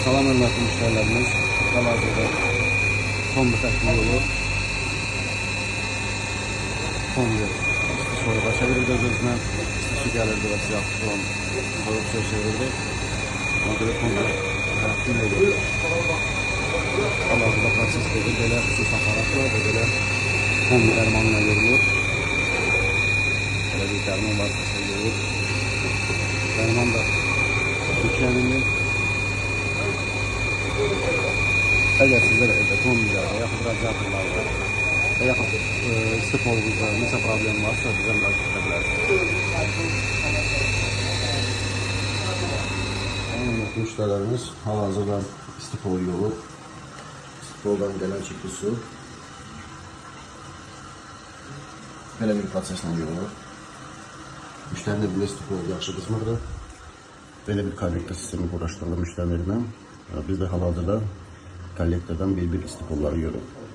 Salam hörmətli müştərilərimiz. Hal-hazırda kombi təklif olur. Kombi soyuğa çevirdi özünə. İsti gəlirdi və siyah tutan soyuq suya çevirdi. Ona görə kombi təklif olur. Hal-hazırda proses gedir. Belə xüsus aparatla və belə kombi dərmanına verilir. Belə bir dərman var, təsəl olur. Dərman da yüklənilmir. Əgər sizlər evdə kombilərdə, yaxud radiatorlarda və yaxud isti polunuzda nəsə problem varsa, bizə müraciət edə bilərsiniz. Müştərilərimiz hal-hazırda isti pol yolu, isti poldan gələn çirkli su belə bir proseslə yolur. Müştərinin evində isti pol yaxşı qızmırdı. Belə bir kollektor sistemi quraşdırılır müştərilərimə. Biz də hal-hazırda kollektordan bir isti polları yürüyoruz.